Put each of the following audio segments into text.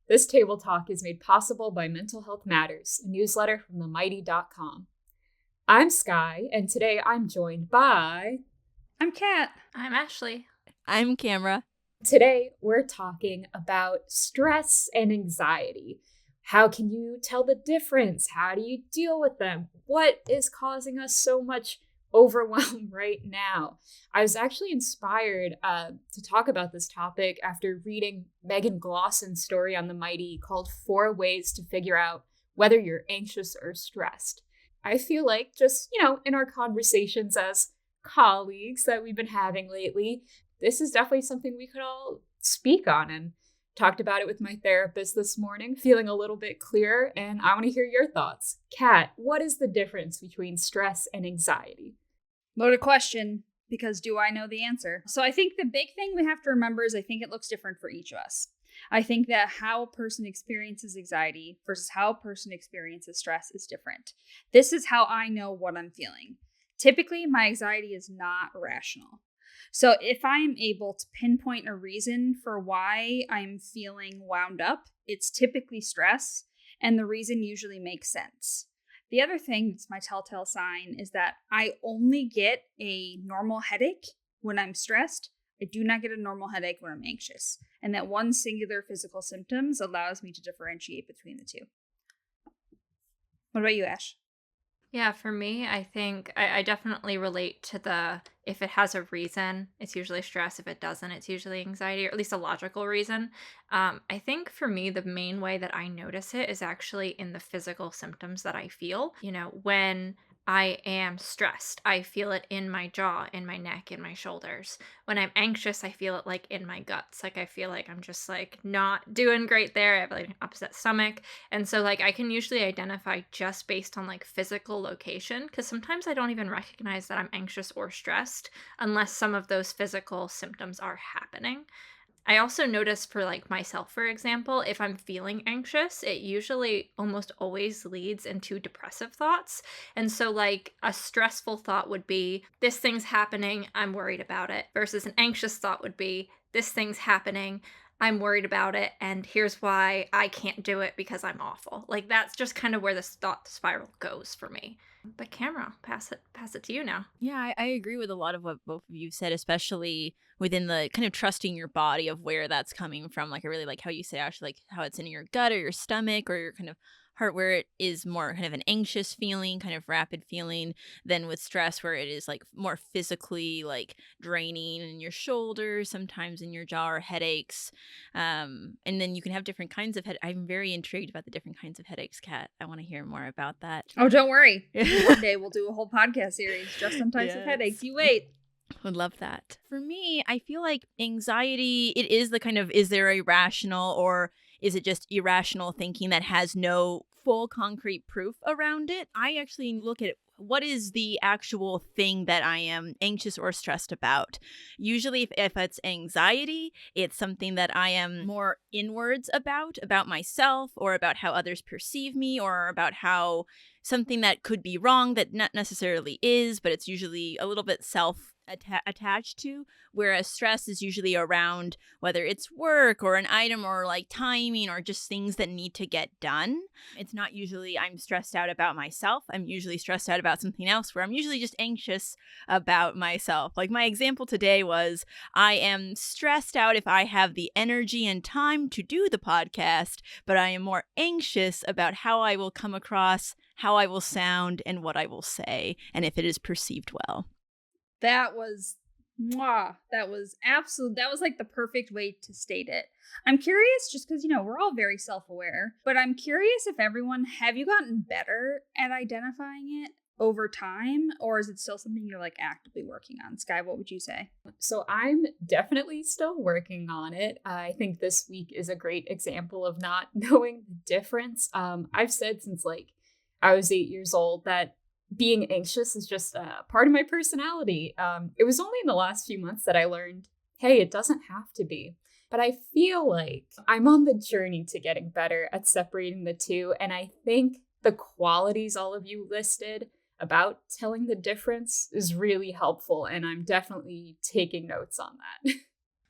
This table talk is made possible by Mental Health Matters, a newsletter from themighty.com. I'm Skye, and today I'm joined by... I'm Kat. I'm Ashley. I'm Camara. Today, we're talking about stress and anxiety. How can you tell the difference? How do you deal with them? What is causing us so much overwhelm right now? I was actually inspired to talk about this topic after reading Megan Glossen's story on The Mighty called 4 Ways to Figure Out Whether You're Anxious or Stressed. I feel like just, in our conversations as colleagues that we've been having lately, this is definitely something we could all speak on, and talked about it with my therapist this morning, feeling a little bit clearer, and I want to hear your thoughts. Kat, what is the difference between stress and anxiety? Loaded question, because do I know the answer? So I think the big thing we have to remember is I think it looks different for each of us. I think that how a person experiences anxiety versus how a person experiences stress is different. This is how I know what I'm feeling. Typically, my anxiety is not rational. So if I'm able to pinpoint a reason for why I'm feeling wound up, it's typically stress, and the reason usually makes sense. The other thing that's my telltale sign is that I only get a normal headache when I'm stressed. I do not get a normal headache when I'm anxious. And that one singular physical symptoms allows me to differentiate between the two. What about you, Ash? Yeah, for me, I think I definitely relate to if it has a reason, it's usually stress. If it doesn't, it's usually anxiety, or at least a logical reason. I think for me, the main way that I notice it is actually in the physical symptoms that I feel. When I am stressed, I feel it in my jaw, in my neck, in my shoulders. When I'm anxious, I feel it like in my guts. Like I feel like I'm just like not doing great there. I have like an upset stomach. And so like I can usually identify just based on like physical location, because sometimes I don't even recognize that I'm anxious or stressed unless some of those physical symptoms are happening. I also notice for like myself, for example, if I'm feeling anxious, it usually almost always leads into depressive thoughts. And so like a stressful thought would be, this thing's happening, I'm worried about it, versus an anxious thought would be, this thing's happening, I'm worried about it, and here's why I can't do it because I'm awful. Like that's just kind of where this thought spiral goes for me. But Camera, pass it to you now. Yeah, I agree with a lot of what both of you said, especially within the kind of trusting your body of where that's coming from. Like I really like how you say, Ash, like how it's in your gut or your stomach or your kind of heart, where it is more kind of an anxious feeling, kind of rapid feeling, than with stress where it is like more physically like draining in your shoulders, sometimes in your jaw, or headaches. And then you can have different kinds of I'm very intrigued about the different kinds of headaches, Kat. I want to hear more about that. Oh, don't worry. One day we'll do a whole podcast series just on types of headaches. You wait. Would love that. For me, I feel like anxiety, it is the kind of, is there irrational or is it just irrational thinking that has no full concrete proof around it? I actually look at what is the actual thing that I am anxious or stressed about. Usually if it's anxiety, it's something that I am more inwards about myself, or about how others perceive me, or about how something that could be wrong that not necessarily is, but it's usually a little bit attached to, whereas stress is usually around whether it's work or an item or like timing or just things that need to get done. It's not usually I'm stressed out about myself. I'm usually stressed out about something else, where I'm usually just anxious about myself. Like my example today was, I am stressed out if I have the energy and time to do the podcast, but I am more anxious about how I will come across, how I will sound, and what I will say, and if it is perceived well. That was that was like the perfect way to state it. I'm curious, just because we're all very self-aware, but I'm curious if have you gotten better at identifying it over time, or is it still something you're like actively working on? Skye, what would you say? So I'm definitely still working on it. I think this week is a great example of not knowing the difference. I've said since like I was 8 years old that being anxious is just a part of my personality. It was only in the last few months that I learned, hey, it doesn't have to be. But I feel like I'm on the journey to getting better at separating the two. And I think the qualities all of you listed about telling the difference is really helpful. And I'm definitely taking notes on that.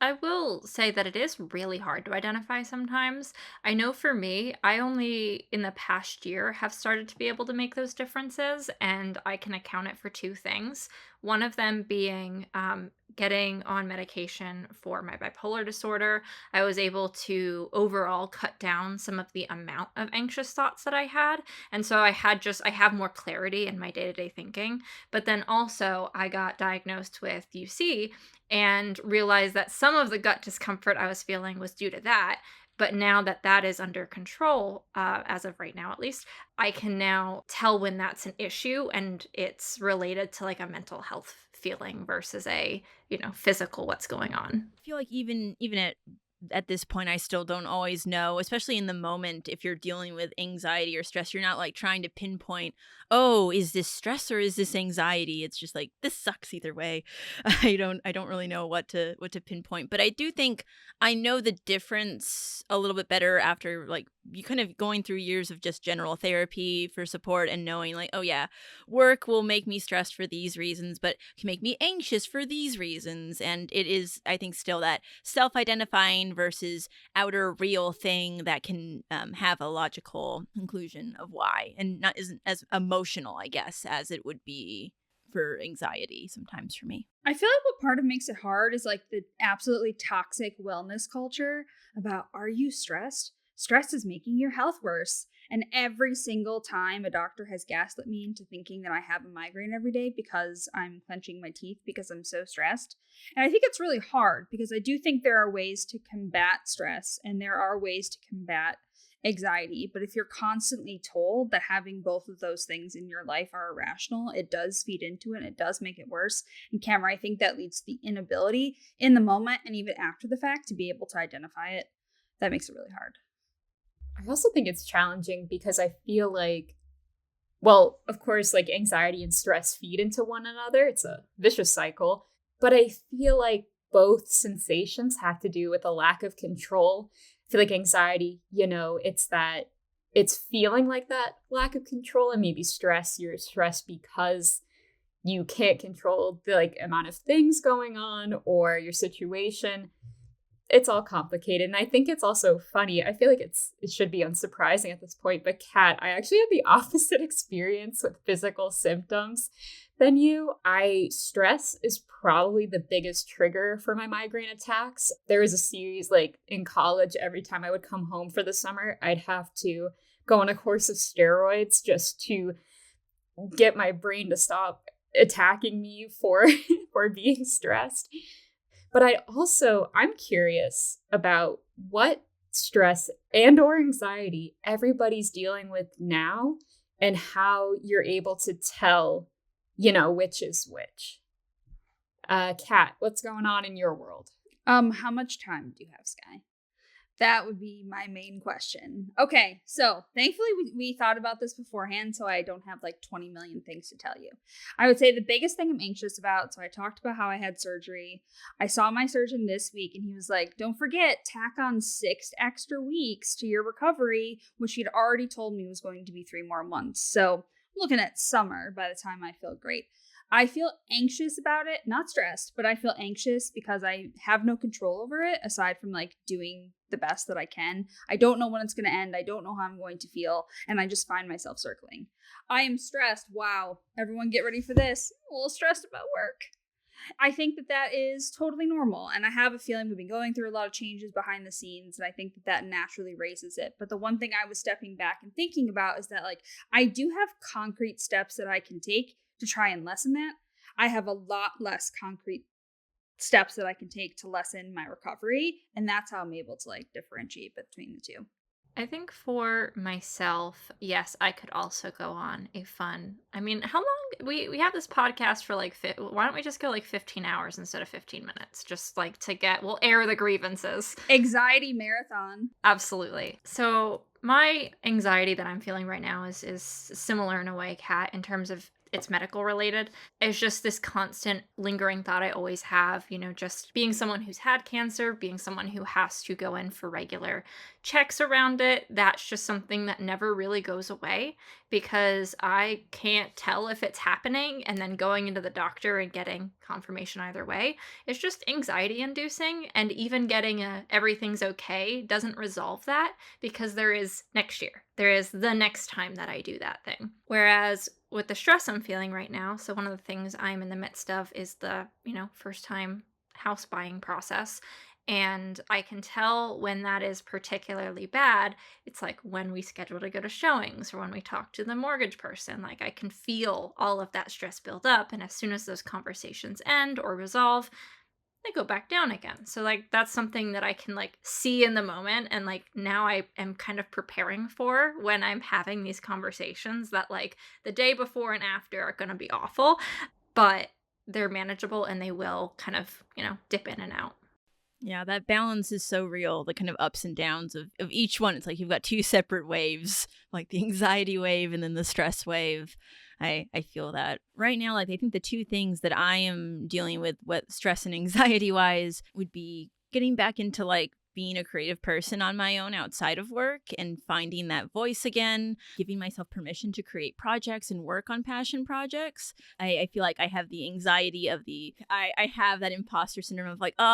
I will say that it is really hard to identify sometimes. I know for me, I only in the past year have started to be able to make those differences, and I can account it for two things. One of them being getting on medication for my bipolar disorder. I was able to overall cut down some of the amount of anxious thoughts that I had. And so I have more clarity in my day to day thinking. But then also, I got diagnosed with UC and realized that some of the gut discomfort I was feeling was due to that. But now that that is under control, as of right now at least, I can now tell when that's an issue and it's related to like a mental health feeling versus a, physical what's going on. I feel like even at this point I still don't always know, especially in the moment. If you're dealing with anxiety or stress, you're not like trying to pinpoint, oh, is this stress or is this anxiety? It's just like this sucks either way. I don't really know what to pinpoint, but I do think I know the difference a little bit better after like you kind of going through years of just general therapy for support and knowing like, oh yeah, work will make me stressed for these reasons, but can make me anxious for these reasons. And it is, I think, still that self identifying versus outer real thing that can have a logical conclusion of why and not isn't as emotional, I guess, as it would be for anxiety sometimes for me. I feel like what part of makes it hard is like the absolutely toxic wellness culture about, are you stressed? Stress is making your health worse. And every single time a doctor has gaslit me into thinking that I have a migraine every day because I'm clenching my teeth because I'm so stressed. And I think it's really hard because I do think there are ways to combat stress and there are ways to combat anxiety. But if you're constantly told that having both of those things in your life are irrational, it does feed into it and it does make it worse. And Camera, I think that leads to the inability in the moment and even after the fact to be able to identify it. That makes it really hard. I also think it's challenging because I feel like, well, of course, like anxiety and stress feed into one another. It's a vicious cycle. But I feel like both sensations have to do with a lack of control. I feel like anxiety, it's that it's feeling like that lack of control, and maybe stress, you're stressed because you can't control the like amount of things going on or your situation. It's all complicated. And I think it's also funny. I feel like it should be unsurprising at this point, but Kat, I actually had the opposite experience with physical symptoms than you. Stress is probably the biggest trigger for my migraine attacks. There was a series like in college, every time I would come home for the summer, I'd have to go on a course of steroids just to get my brain to stop attacking me for for being stressed. But I'm curious about what stress and or anxiety everybody's dealing with now and how you're able to tell, which is which. Kat, what's going on in your world? How much time do you have, Skye? That would be my main question. Okay, so thankfully we thought about this beforehand, so I don't have like 20 million things to tell you. I would say the biggest thing I'm anxious about, so I talked about how I had surgery. I saw my surgeon this week, and he was like, don't forget, tack on 6 extra weeks to your recovery, which he'd already told me was going to be 3 more months. So I'm looking at summer by the time I feel great. I feel anxious about it, not stressed, but I feel anxious because I have no control over it aside from like doing the best that I can. I don't know when it's going to end. I don't know how I'm going to feel. And I just find myself circling. I am stressed. Wow. Everyone get ready for this. I'm a little stressed about work. I think that is totally normal. And I have a feeling we've been going through a lot of changes behind the scenes. And I think that naturally raises it. But the one thing I was stepping back and thinking about is that like, I do have concrete steps that I can take to try and lessen that. I have a lot less concrete steps that I can take to lessen my recovery. And that's how I'm able to like differentiate between the two. I think for myself, yes, I could also go on a fun. I mean, how long we have this podcast for like why don't we just go like 15 hours instead of 15 minutes? Just like we'll air the grievances. Anxiety marathon. Absolutely. So my anxiety that I'm feeling right now is similar in a way, Kat, in terms of it's medical related. It's just this constant lingering thought I always have, just being someone who's had cancer, being someone who has to go in for regular checks around it. That's just something that never really goes away because I can't tell if it's happening, and then going into the doctor and getting confirmation either way. It's just anxiety inducing, and even getting everything's okay doesn't resolve that because there is next year. There is the next time that I do that thing. Whereas with the stress I'm feeling right now, so one of the things I'm in the midst of is the, first time house buying process. And I can tell when that is particularly bad. It's like when we schedule to go to showings or when we talk to the mortgage person, like I can feel all of that stress build up. And as soon as those conversations end or resolve, they go back down again. So like that's something that I can like see in the moment, and like now I am kind of preparing for when I'm having these conversations that like the day before and after are going to be awful, but they're manageable and they will kind of, dip in and out. Yeah, that balance is so real, the kind of ups and downs of each one. It's like you've got two separate waves, like the anxiety wave and then the stress wave. I feel that right now. Like I think the two things that I am dealing with, what stress and anxiety wise, would be getting back into like being a creative person on my own outside of work and finding that voice again, giving myself permission to create projects and work on passion projects. I feel like I have the anxiety of I have that imposter syndrome of like, oh,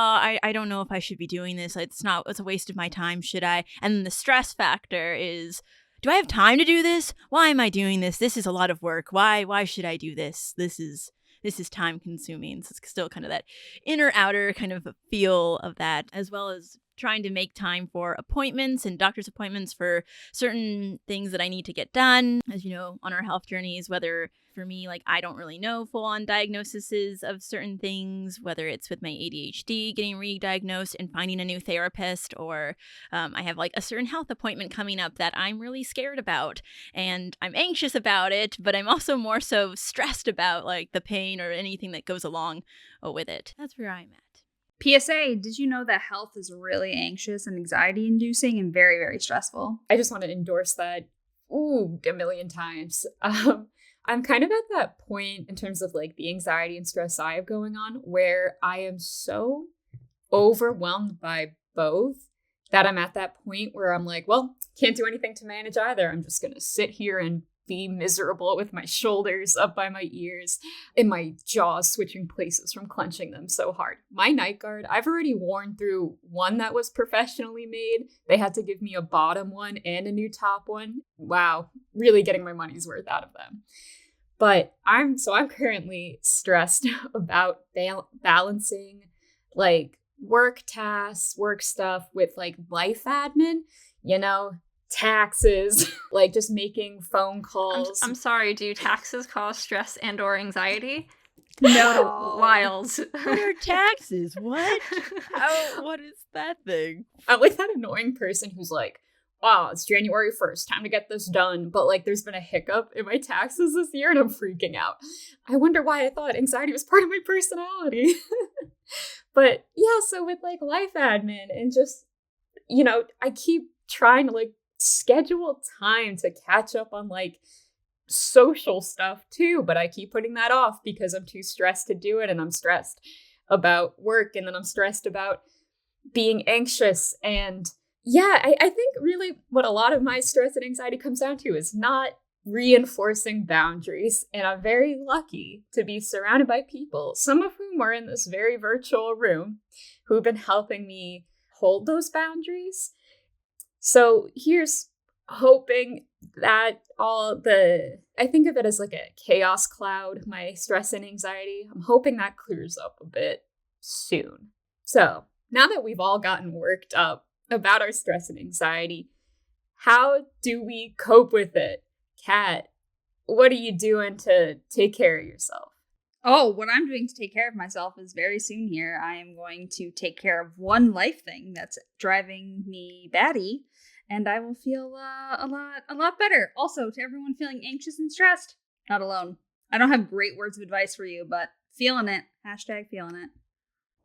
I don't know if I should be doing this. It's a waste of my time. Should I? And then the stress factor is, do I have time to do this? Why am I doing this? This is a lot of work. Why should I do this? This is time consuming. So it's still kind of that inner outer kind of feel of that, as well as trying to make time for appointments and doctor's appointments for certain things that I need to get done. As you know, on our health journeys, whether for me, like I don't really know full-on diagnoses of certain things, whether it's with my ADHD getting re-diagnosed and finding a new therapist, or I have like a certain health appointment coming up that I'm really scared about and I'm anxious about it, but I'm also more so stressed about like the pain or anything that goes along with it. That's where I'm at. PSA, did you know that health is really anxious and anxiety inducing and very, very stressful? I just want to endorse that a million times. I'm kind of at that point in terms of like the anxiety and stress I have going on where I am so overwhelmed by both that I'm at that point where I'm like, well, can't do anything to manage either. I'm just going to sit here and be miserable with my shoulders up by my ears and my jaws switching places from clenching them so hard. My night guard, I've already worn through one that was professionally made. They had to give me a bottom one and a new top one. Wow, really getting my money's worth out of them. But I'm currently stressed about balancing like work tasks, work stuff with like life admin, taxes, like just making phone calls. I'm sorry, do taxes cause stress and or anxiety? No. Wild. What are taxes? What? What is that thing? I'm like that annoying person who's like, wow, it's January 1st, time to get this done. But like there's been a hiccup in my taxes this year and I'm freaking out. I wonder why I thought anxiety was part of my personality. But yeah, so with like life admin and just, I keep trying to like schedule time to catch up on like social stuff too, but I keep putting that off because I'm too stressed to do it, and I'm stressed about work, and then I'm stressed about being anxious. And yeah, I think really what a lot of my stress and anxiety comes down to is not reinforcing boundaries. And I'm very lucky to be surrounded by people, some of whom are in this very virtual room, who've been helping me hold those boundaries. So here's hoping that I think of it as like a chaos cloud, my stress and anxiety. I'm hoping that clears up a bit soon. So now that we've all gotten worked up about our stress and anxiety, how do we cope with it? Kat, what are you doing to take care of yourself? Oh, what I'm doing to take care of myself is very soon here. I am going to take care of one life thing that's driving me batty, and I will feel a lot better. Also, to everyone feeling anxious and stressed, not alone. I don't have great words of advice for you, but feeling it. #feeling it.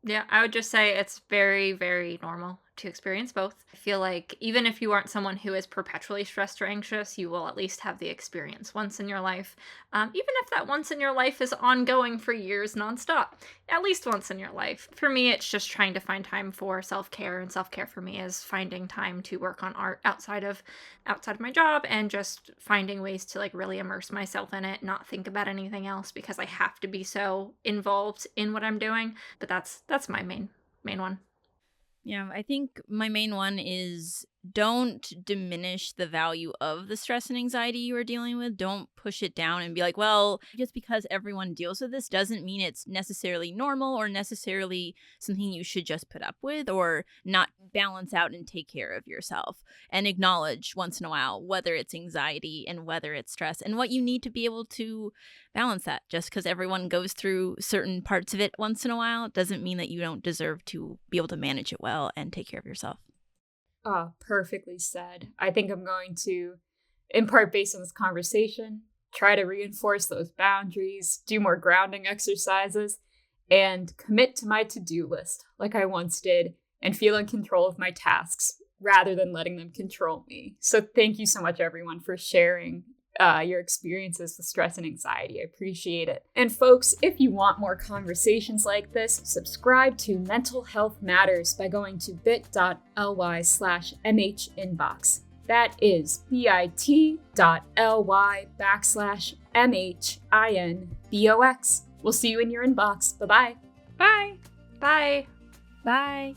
Yeah, I would just say it's very, very normal to experience both. I feel like even if you aren't someone who is perpetually stressed or anxious, you will at least have the experience once in your life. Even if that once in your life is ongoing for years nonstop, at least once in your life. For me, it's just trying to find time for self-care, and self-care for me is finding time to work on art outside of my job, and just finding ways to like really immerse myself in it, not think about anything else because I have to be so involved in what I'm doing. But that's my main one. Yeah, I think my main one is don't diminish the value of the stress and anxiety you are dealing with. Don't push it down and be like, well, just because everyone deals with this doesn't mean it's necessarily normal or necessarily something you should just put up with or not balance out and take care of yourself. And acknowledge once in a while whether it's anxiety and whether it's stress and what you need to be able to balance that. Just because everyone goes through certain parts of it once in a while doesn't mean that you don't deserve to be able to manage it well and take care of yourself. Oh, perfectly said. I think I'm going to, in part based on this conversation, try to reinforce those boundaries, do more grounding exercises, and commit to my to-do list like I once did, and feel in control of my tasks rather than letting them control me. So thank you so much, everyone, for sharing your experiences with stress and anxiety. I appreciate it. And folks, if you want more conversations like this, subscribe to Mental Health Matters by going to bit.ly/mhinbox. That is bit.ly/mhinbox. We'll see you in your inbox. Bye-bye. Bye. Bye. Bye.